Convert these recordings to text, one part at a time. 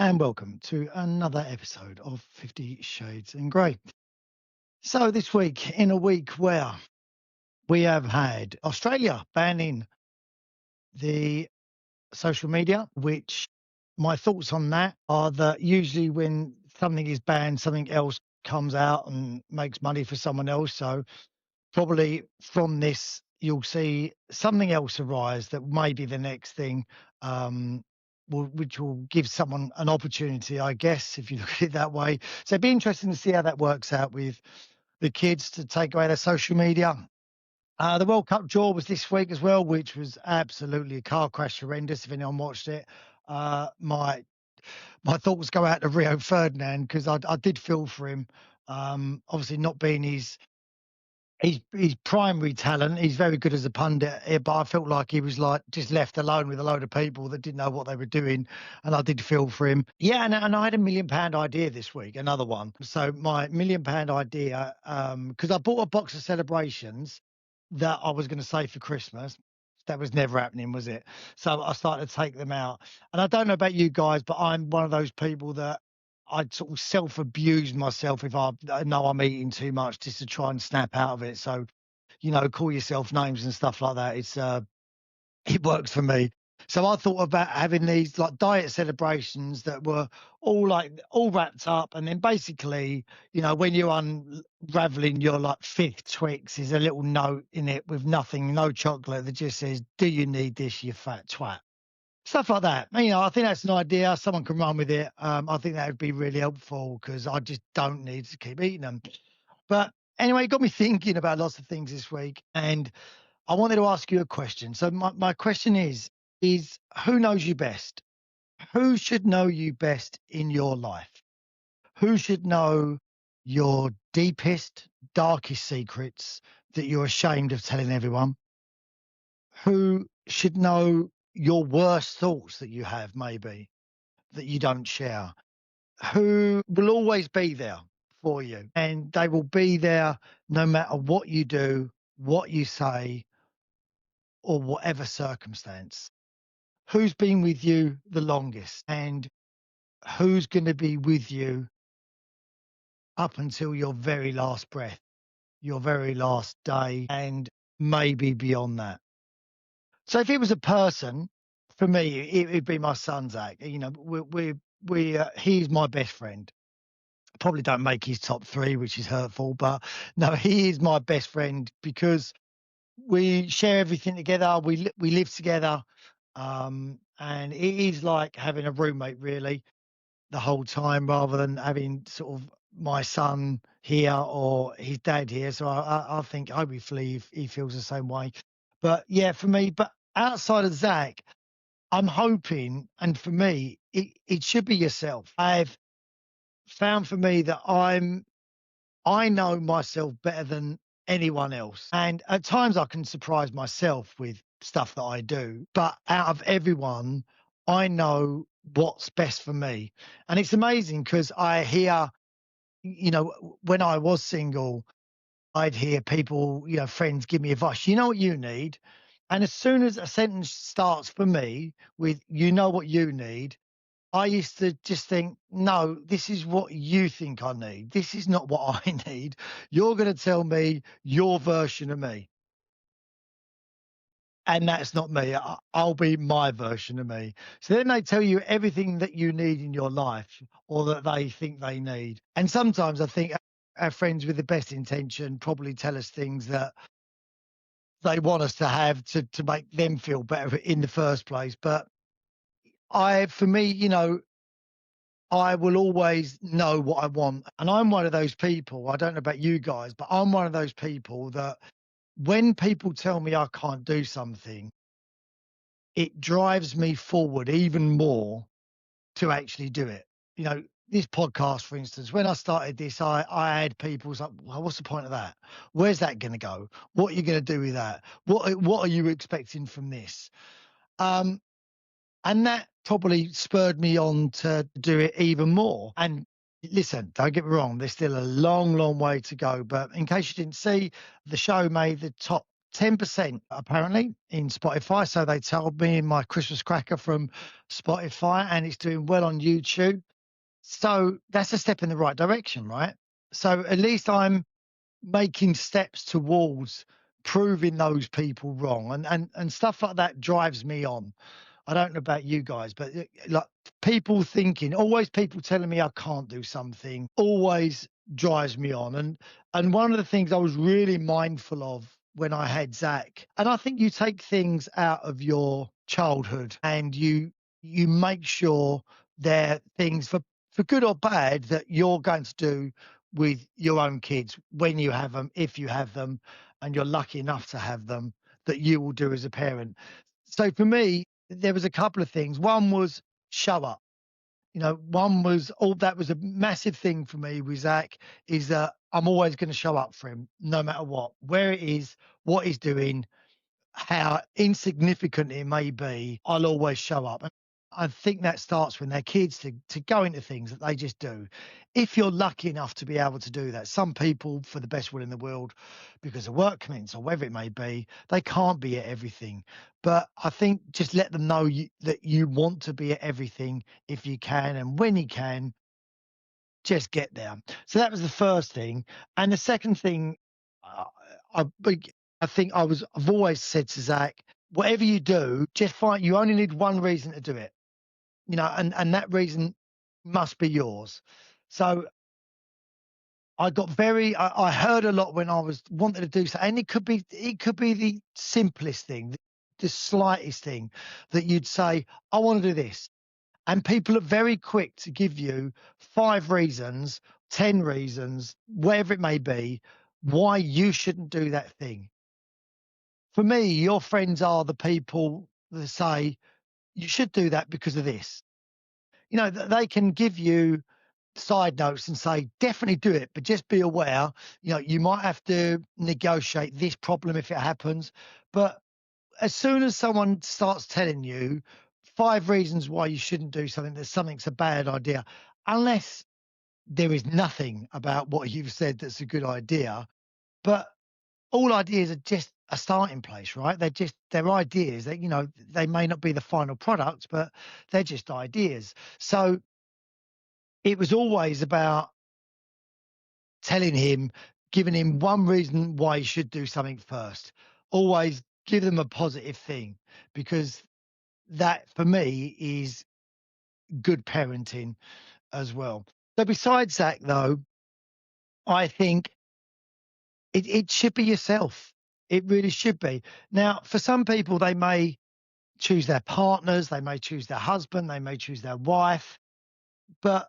and welcome to another episode of 50 Shades in Grey. So, this week, in a week where we have had Australia banning the social media, which my thoughts on that are that usually when something is banned, something else comes out and makes money for someone else. So, probably from this, you'll see something else arise that may be the next thing, which will give someone an opportunity, I guess, if you look at it that way. So it'd be interesting to see how that works out with the kids to take away their social media. The World Cup draw was this week as well, which was absolutely a car crash, horrendous. If anyone watched it, my thoughts go out to Rio Ferdinand because I did feel for him. Obviously, not being his primary talent. He's very good as a pundit, but I felt like he was like just left alone with a load of people that didn't know what they were doing, and I did feel for him. Yeah, and I had £1 million idea this week, another one. So my £1 million idea, because I bought a box of celebrations that I was going to save for Christmas. That was never happening, was it? So I started to take them out, and I don't know about you guys, but I'm one of those people that I'd sort of self-abuse myself if I know I'm eating too much just to try and snap out of it. So, call yourself names and stuff like that. It works for me. So I thought about having these like diet celebrations that were all wrapped up, and then basically, when you're unraveling your like fifth Twix, is a little note in it with nothing, no chocolate that just says, "Do you need this, you fat twat?" Stuff like that. I think that's an idea. Someone can run with it. I think that would be really helpful because I just don't need to keep eating them. But anyway, it got me thinking about lots of things this week. And I wanted to ask you a question. So my question is who knows you best? Who should know you best in your life? Who should know your deepest, darkest secrets that you're ashamed of telling everyone? Who should know your worst thoughts that you have, maybe, that you don't share? Who will always be there for you, and they will be there no matter what you do, what you say, or whatever circumstance? Who's been with you the longest, and who's going to be with you up until your very last breath, your very last day, and maybe beyond that? So if it was a person, for me, it'd be my son, Zach. He's my best friend. Probably don't make his top three, which is hurtful, but no, he is my best friend because we share everything together. We live together, and it is like having a roommate really the whole time, rather than having sort of my son here or his dad here. So I think hopefully he feels the same way. But yeah, for me, but outside of Zach, I'm hoping, and for me, it should be yourself. I've found for me that I know myself better than anyone else. And at times I can surprise myself with stuff that I do. But out of everyone, I know what's best for me. And it's amazing because I hear, when I was single, I'd hear people, friends give me advice. You know what you need? And as soon as a sentence starts for me with, you know what you need, I used to just think, no, this is what you think I need. This is not what I need. You're going to tell me your version of me. And that's not me. I'll be my version of me. So then they tell you everything that you need in your life or that they think they need. And sometimes I think our friends with the best intention probably tell us things that they want us to have to make them feel better in the first place. But for me, I will always know what I want. And I'm one of those people, I don't know about you guys, but I'm one of those people that when people tell me I can't do something, it drives me forward even more to actually do it. This podcast, for instance, when I started this, I had people like, well, what's the point of that? Where's that going to go? What are you going to do with that? What are you expecting from this? And that probably spurred me on to do it even more. And listen, don't get me wrong, there's still a long, long way to go. But in case you didn't see, the show made the top 10% apparently in Spotify. So they told me in my Christmas cracker from Spotify, and it's doing well on YouTube. So that's a step in the right direction, right? So at least I'm making steps towards proving those people wrong, and stuff like that drives me on. I don't know about you guys, but like people thinking, always people telling me I can't do something, always drives me on. And one of the things I was really mindful of when I had Zach, and I think you take things out of your childhood and you make sure they're things for good or bad that you're going to do with your own kids when you have them, if you have them, and you're lucky enough to have them, that you will do as a parent. So for me, there was a couple of things. One was show up. One was that was a massive thing for me with Zach, is that I'm always going to show up for him no matter what, where it is, what he's doing, how insignificant it may be, I'll always show up. And I think that starts when they're kids to go into things that they just do. If you're lucky enough to be able to do that, some people, for the best will in the world, because of work commitments or whatever it may be, they can't be at everything. But I think just let them know that you want to be at everything if you can, and when you can, just get there. So that was the first thing. And the second thing, uh, I big- I think I've always said to Zach, whatever you do, just find you only need one reason to do it, and that reason must be yours. So I heard a lot when I was wanting to do something, and it could be the simplest thing, the slightest thing that you'd say, I want to do this. And people are very quick to give you 5 reasons, 10 reasons, whatever it may be, why you shouldn't do that thing. For me, your friends are the people that say, you should do that because of this. They can give you side notes and say, definitely do it, but just be aware, you might have to negotiate this problem if it happens. But as soon as someone starts telling you 5 reasons why you shouldn't do something, that something's a bad idea, unless there is nothing about what you've said that's a good idea. But all ideas are just a starting place, right? They're ideas. They may not be the final product, but they're just ideas. So it was always about telling him, giving him one reason why he should do something first. Always give them a positive thing, because that for me is good parenting as well. So besides that, though, I think it should be yourself. It really should be. Now, for some people, they may choose their partners, they may choose their husband, they may choose their wife, but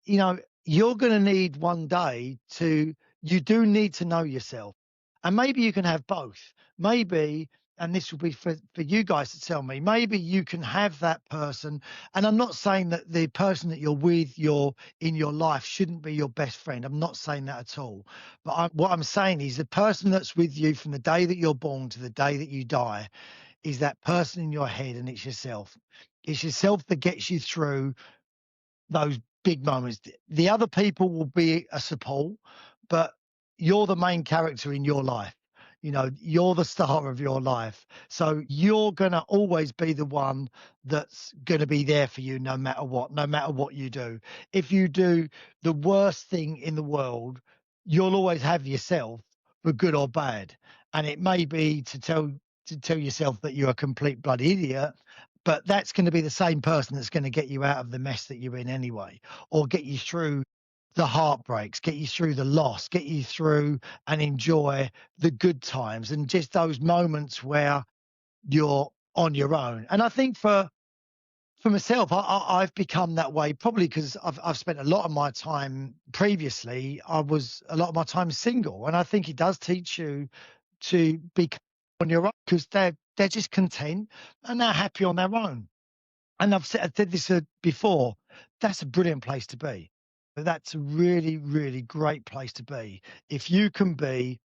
you know, you're going to need one day you do need to know yourself. And maybe you can have both. Maybe, and this will be for you guys to tell me, maybe you can have that person. And I'm not saying that the person that you're with, in your life shouldn't be your best friend. I'm not saying that at all. But what I'm saying is the person that's with you from the day that you're born to the day that you die is that person in your head, and it's yourself. It's yourself that gets you through those big moments. The other people will be a support, but you're the main character in your life. You're the star of your life. So you're going to always be the one that's going to be there for you no matter what, no matter what you do. If you do the worst thing in the world, you'll always have yourself, for good or bad. And it may be to tell yourself that you're a complete bloody idiot, but that's going to be the same person that's going to get you out of the mess that you're in anyway, or get you through the heartbreaks, get you through the loss, get you through and enjoy the good times and just those moments where you're on your own. And I think for myself, I've become that way probably because I've spent a lot of my time previously. I was a lot of my time single, and I think it does teach you to be on your own, because they're just content and they're happy on their own. And I said this before. That's a brilliant place to be. That's a really, really great place to be. If you can be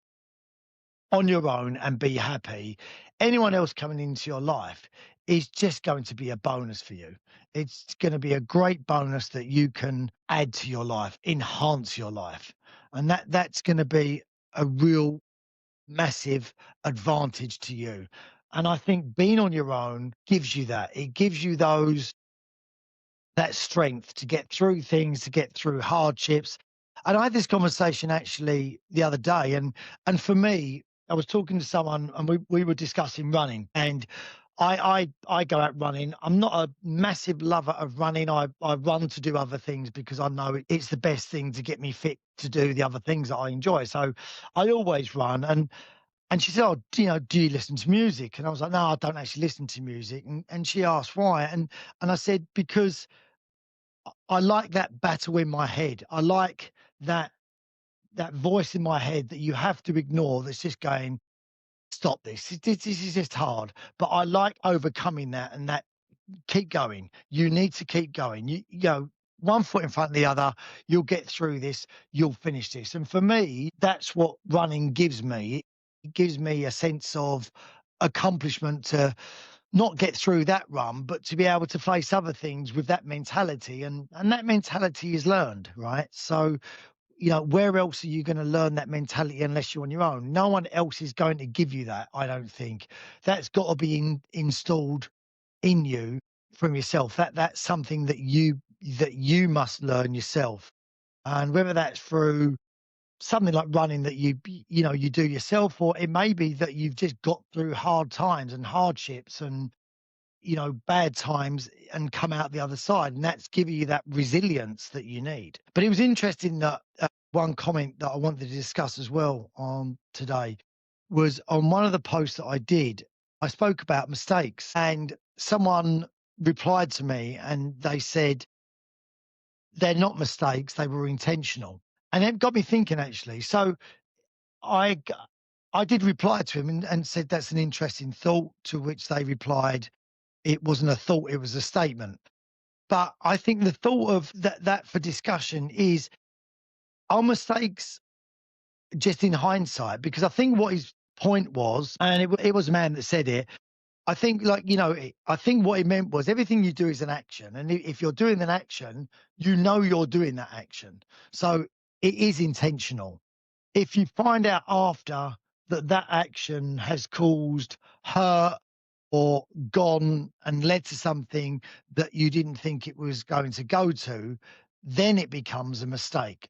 on your own and be happy, anyone else coming into your life is just going to be a bonus for you. It's going to be a great bonus that you can add to your life, enhance your life. And that's going to be a real massive advantage to you. And I think being on your own gives you that. It gives you that strength to get through things, to get through hardships. And I had this conversation actually the other day, and for me, I was talking to someone and we were discussing running. And I go out running. I'm not a massive lover of running. I run to do other things because I know it's the best thing to get me fit to do the other things that I enjoy. So I always run. And she said, "Oh, do you listen to music?" And I was like, "No, I don't actually listen to music." And she asked why, and I said, "Because I like that battle in my head. I like that voice in my head that you have to ignore that's just going, stop this. This is just hard. But I like overcoming that and that keep going. You need to keep going. One foot in front of the other, you'll get through this, you'll finish this." And for me, that's what running gives me. It gives me a sense of accomplishment to not get through that run, but to be able to face other things with that mentality. And that mentality is learned, right? So, where else are you going to learn that mentality unless you're on your own? No one else is going to give you that, I don't think. That's got to be installed in you from yourself. That's something that you must learn yourself. And whether that's through something like running that you do yourself, or it may be that you've just got through hard times and hardships and bad times and come out the other side, and that's giving you that resilience that you need. But it was interesting that one comment that I wanted to discuss as well on today was on one of the posts that I did. I spoke about mistakes, and someone replied to me and they said they're not mistakes, they were intentional. And it got me thinking actually. So I g- I did reply to him and said that's an interesting thought, to which they replied, it wasn't a thought, it was a statement. But I think the thought of that for discussion is, are mistakes just in hindsight? Because I think what his point was, and it was a man that said it, I think, I think what he meant was everything you do is an action. And if you're doing an action, you're doing that action. So it is intentional. If you find out after that action has caused hurt or gone and led to something that you didn't think it was going to go to, then it becomes a mistake.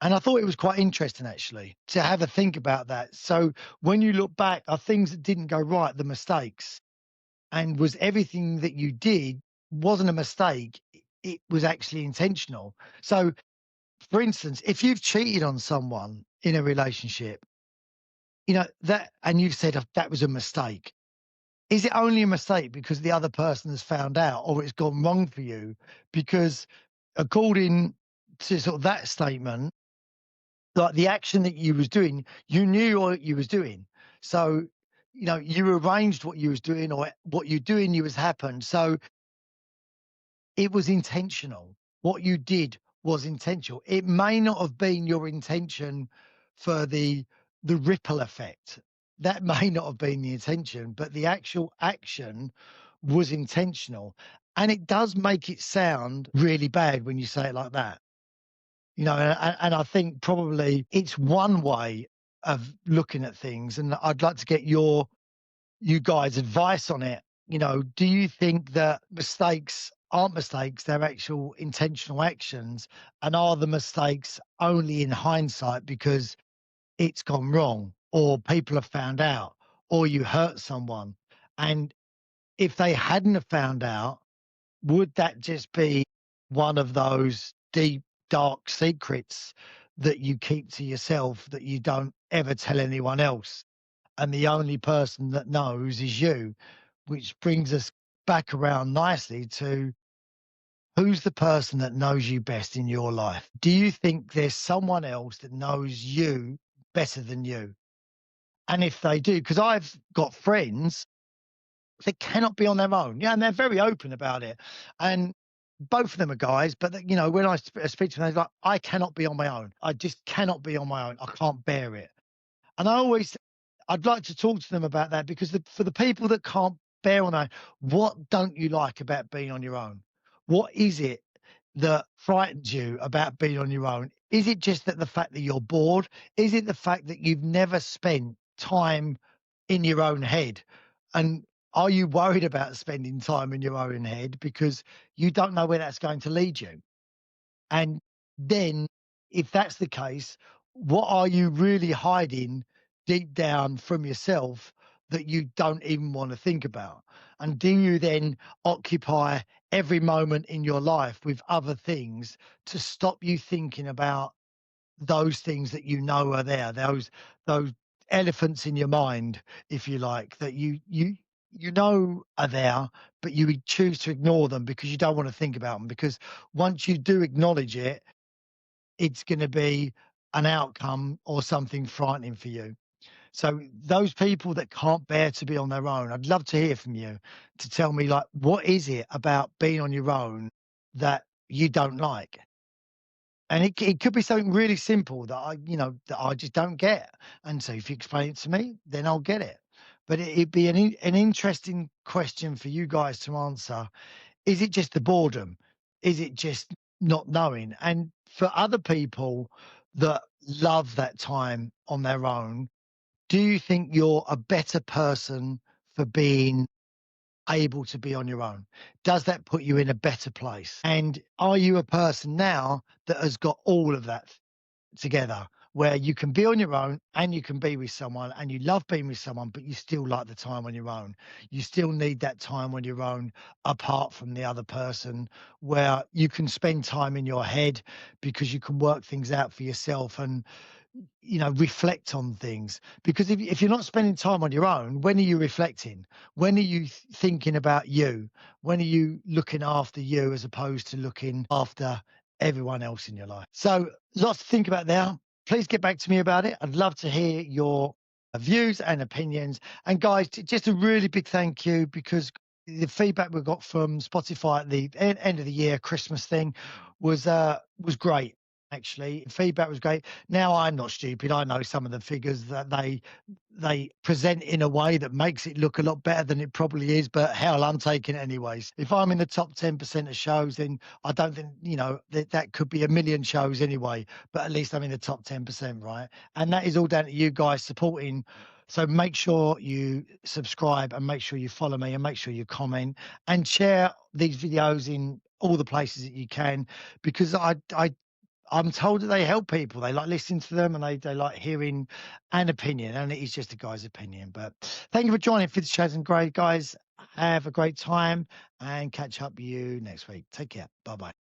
And I thought it was quite interesting actually to have a think about that. So when you look back, are things that didn't go right the mistakes? And was everything that you did wasn't a mistake? It was actually intentional. So, for instance, if you've cheated on someone in a relationship, that, and you've said, that was a mistake. Is it only a mistake because the other person has found out, or it's gone wrong for you? Because according to sort of that statement, like the action that you was doing, you knew what you was doing. So, you arranged what you was doing, or what you're doing, you was happened. So it was intentional. What you did was intentional. It may not have been your intention for the ripple effect. That may not have been the intention, but the actual action was intentional. And it does make it sound really bad when you say it like that. And I think probably it's one way of looking at things. And I'd like to get you guys' advice on it. Do you think that mistakes aren't mistakes, they're actual intentional actions? And are the mistakes only in hindsight because it's gone wrong, or people have found out, or you hurt someone? And if they hadn't have found out, would that just be one of those deep, dark secrets that you keep to yourself, that you don't ever tell anyone else? And the only person that knows is you, which brings us back around nicely to, who's the person that knows you best in your life? Do you think there's someone else that knows you better than you? And if they do, because I've got friends that cannot be on their own, yeah, and they're very open about it. And both of them are guys, but when I speak to them, they're like, I cannot be on my own. I just cannot be on my own. I can't bear it. And I'd like to talk to them about that, because for the people that can't bear on their own, what don't you like about being on your own? What is it that frightens you about being on your own? Is it just that the fact that you're bored? Is it the fact that you've never spent time in your own head? And are you worried about spending time in your own head because you don't know where that's going to lead you? And then, if that's the case, what are you really hiding deep down from yourself that you don't even want to think about? And do you then occupy every moment in your life with other things to stop you thinking about those things that you know are there, those elephants in your mind, if you like, that you know are there, but you would choose to ignore them because you don't want to think about them. Because once you do acknowledge it, it's going to be an outcome or something frightening for you. So those people that can't bear to be on their own, I'd love to hear from you to tell me, like, what is it about being on your own that you don't like? And it could be something really simple that that I just don't get. And so if you explain it to me, then I'll get it. But it'd be an interesting question for you guys to answer. Is it just the boredom? Is it just not knowing? And for other people that love that time on their own, do you think you're a better person for being able to be on your own? Does that put you in a better place? And are you a person now that has got all of that together, where you can be on your own and you can be with someone and you love being with someone, but you still like the time on your own? You still need that time on your own apart from the other person, where you can spend time in your head because you can work things out for yourself and reflect on things. Because if you're not spending time on your own, when are you reflecting? When are you thinking about you? When are you looking after you as opposed to looking after everyone else in your life? So lots to think about there. Please get back to me about it. I'd love to hear your views and opinions. And guys, just a really big thank you, because the feedback we got from Spotify at the end of the year Christmas thing was great. Actually, feedback was great. Now, I'm not stupid. I know some of the figures that they present in a way that makes it look a lot better than it probably is, but hell, I'm taking it anyways. If I'm in the top 10% of shows, then I don't think, that could be a million shows anyway, but at least I'm in the top 10%, right? And that is all down to you guys supporting. So make sure you subscribe and make sure you follow me and make sure you comment and share these videos in all the places that you can, because I'm told that they help people. They like listening to them and they like hearing an opinion, and it is just a guy's opinion. But thank you for joining Fifty Shades and Grey, guys. Have a great time and catch up with you next week. Take care. Bye bye.